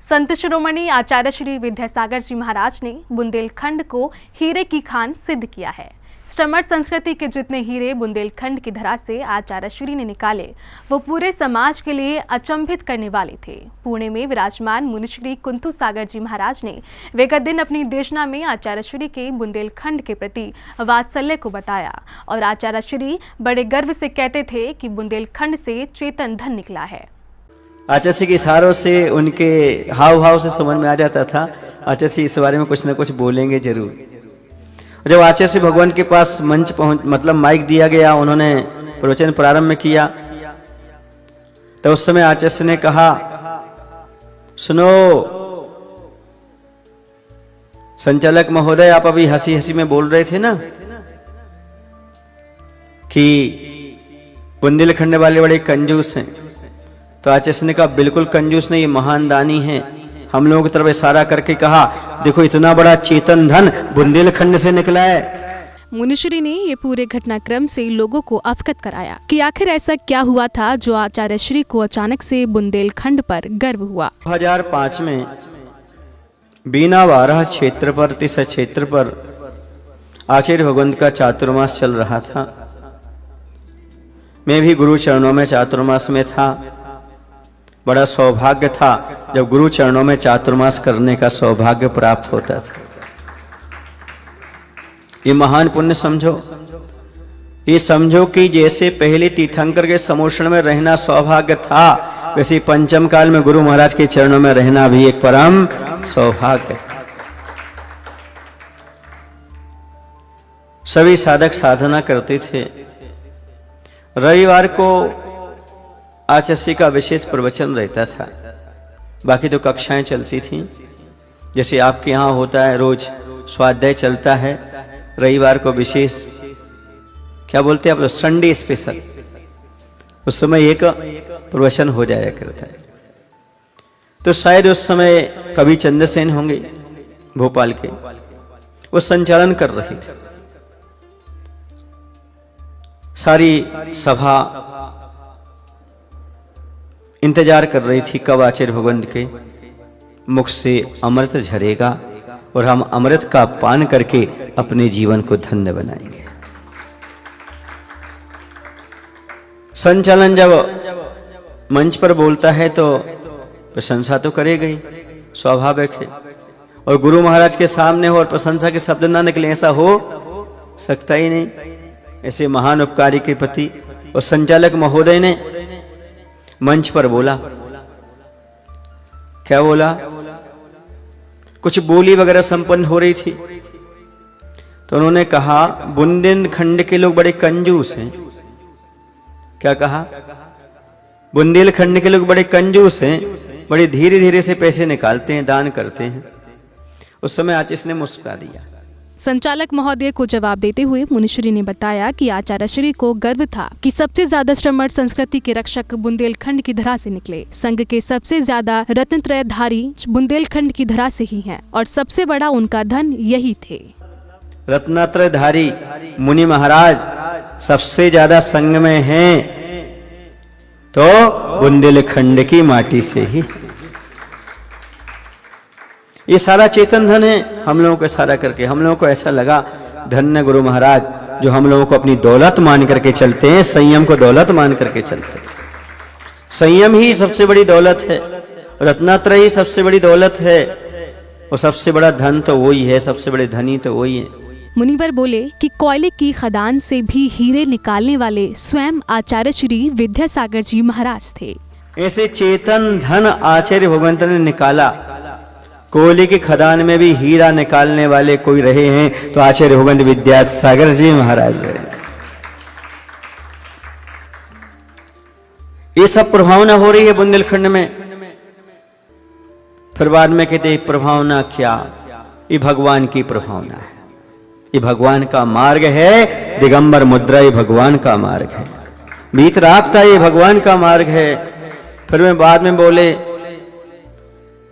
संत शिरोमणि आचार्य श्री विद्यासागर जी महाराज ने बुंदेलखंड को हीरे की खान सिद्ध किया है। स्टमर संस्कृति के जितने हीरे बुंदेलखंड की धरा से आचार्य श्री ने निकाले वो पूरे समाज के लिए अचंभित करने वाले थे। पुणे में विराजमान मुनिश्री कुंथु सागर जी महाराज ने विगत दिन अपनी देशना में आचार्य श्री के बुंदेलखंड के प्रति वात्सल्य को बताया और आचार्य श्री बड़े गर्व से कहते थे कि बुंदेलखंड से चेतन धन निकला है। आचार्य श्री के इशारों से, उनके हाव भाव से समझ में आ जाता था आचार्य श्री इस बारे में कुछ ना कुछ बोलेंगे जरूर। जब आचार्य श्री भगवान के पास मंच मतलब माइक दिया गया, उन्होंने प्रवचन प्रारंभ में किया, तो उस समय आचार्य श्री ने कहा, सुनो संचालक महोदय, आप अभी हंसी हंसी में बोल रहे थे ना कि बुंदेलखंड वाले बड़े कंजूस हैं। तो आचार्य श्री ने कहा, बिल्कुल कंजूस नहीं, ये महान दानी है। हम लोगों की तरफ इशारा करके कहा, देखो इतना बड़ा चेतन धन बुंदेलखंड से निकला है। मुनिश्री ने ये पूरे घटनाक्रम से लोगों को अवगत कराया कि आखिर ऐसा क्या हुआ था जो आचार्य श्री को अचानक से बुंदेलखंड पर गर्व हुआ। 2005 में बीना वाराह क्षेत्र पर, तीसरा क्षेत्र पर आचार्य भगवंत का चातुर्मास चल रहा था। मैं भी गुरु चरणों में चातुर्मास में था। बड़ा सौभाग्य था जब गुरु चरणों में चातुर्मास करने का सौभाग्य प्राप्त होता था। ये महान पुण्य समझो। ये समझो कि जैसे पहले तीर्थंकर के समोषण में रहना सौभाग्य था, वैसे पंचम काल में गुरु महाराज के चरणों में रहना भी एक परम सौभाग्य था। सभी साधक साधना करते थे। रविवार को आचार्य श्री का विशेष प्रवचन रहता था, बाकी तो कक्षाएं चलती थीं। जैसे आपके यहाँ होता है, रोज स्वाध्याय चलता है, रविवार को विशेष क्या बोलते हैं आप लोग, संडे स्पेशल, उस समय एक प्रवचन हो जाया करता है। तो शायद उस समय कवि चंद्रसेन होंगे भोपाल के, वो संचालन कर रहे थे। सारी सभा इंतजार कर रही थी कब आचार्य भगवंत के मुख से अमृत झरेगा और हम अमृत का पान करके अपने जीवन को धन्य बनाएंगे। संचालन जब मंच पर बोलता है तो प्रशंसा तो करेगा ही, स्वाभाविक है। और गुरु महाराज के सामने हो और प्रशंसा के शब्द ना निकले, ऐसा हो सकता ही नहीं। ऐसे महान उपकारी के प्रति और संचालक महोदय ने मंच पर बोला। क्या बोला? कुछ बोली वगैरह संपन्न हो रही थी, तो उन्होंने कहा, बुंदेलखंड के लोग बड़े कंजूस हैं। क्या कहा? बुंदेलखंड के लोग बड़े कंजूस हैं, बड़े धीरे धीरे से पैसे निकालते हैं, दान करते हैं। उस समय आचार्य ने मुस्कुरा दिया। संचालक महोदय को जवाब देते हुए मुनिश्री ने बताया कि आचार्य श्री को गर्व था कि सबसे ज्यादा स्टमर संस्कृति के रक्षक बुंदेलखंड की धरा से निकले। संघ के सबसे ज्यादा रत्नत्रयधारी बुंदेलखंड की धरा से ही हैं और सबसे बड़ा उनका धन यही थे। रत्नत्रयधारी मुनि महाराज सबसे ज्यादा संघ में हैं तो बुंदेलखंड की माटी से ही। ये सारा चेतन धन है। हम लोगों को सारा करके हम लोगों को ऐसा लगा, धन्य गुरु महाराज जो हम लोगों को अपनी दौलत मान करके चलते हैं, संयम को दौलत मान करके चलते हैं। संयम ही सबसे बड़ी दौलत है, रत्नात्रय ही सबसे बड़ी दौलत है, और सबसे बड़ा धन तो वही है, सबसे बड़े धनी तो वही है। मुनिवर बोले कि कोयले की खदान से भी हीरे निकालने वाले स्वयं आचार्य श्री विद्यासागर जी महाराज थे। ऐसे चेतन धन आचार्य भगवंत ने निकाला। कोयले की खदान में भी हीरा निकालने वाले कोई रहे हैं तो आचार्य भगवंत विद्यासागर जी महाराज रहे। ये सब प्रभावना हो रही है बुंदेलखंड में। फिर बाद में कहते प्रभावना क्या? ये भगवान की प्रभावना है, ये भगवान का मार्ग है। दिगंबर मुद्रा ये भगवान का मार्ग है, वीतरागता ये भगवान का मार्ग है। फिर मैं बाद में बोले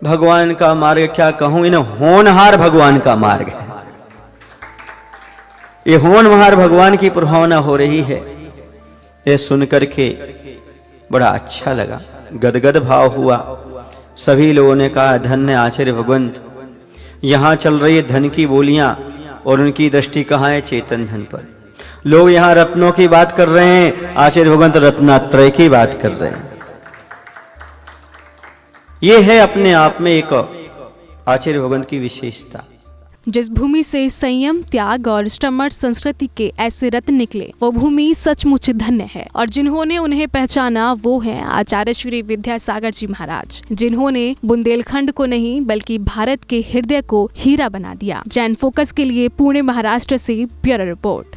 भगवान का मार्ग क्या कहूं, इन्हें होनहार भगवान का मार्ग है। ये होनहार भगवान की प्रभावना हो रही है। ये सुनकर के बड़ा अच्छा लगा, गदगद भाव हुआ। सभी लोगों ने कहा, धन्य आचार्य भगवंत, यहाँ चल रही है धन की बोलियां और उनकी दृष्टि कहाँ है? चेतन धन पर। लोग यहाँ रत्नों की बात कर रहे हैं, आचार्य भगवंत रत्नात्रय की बात कर रहे हैं। ये है अपने आप में एक आचार्य भगवंत की विशेषता। जिस भूमि से संयम, त्याग और स्टमर्ट संस्कृति के ऐसे रत्न निकले, वो भूमि सचमुच धन्य है। और जिन्होंने उन्हें पहचाना वो हैं आचार्य श्री विद्यासागर जी महाराज, जिन्होंने बुंदेलखंड को नहीं बल्कि भारत के हृदय को हीरा बना दिया। जैन फोकस के लिए पुणे महाराष्ट्र से ब्यूरो रिपोर्ट।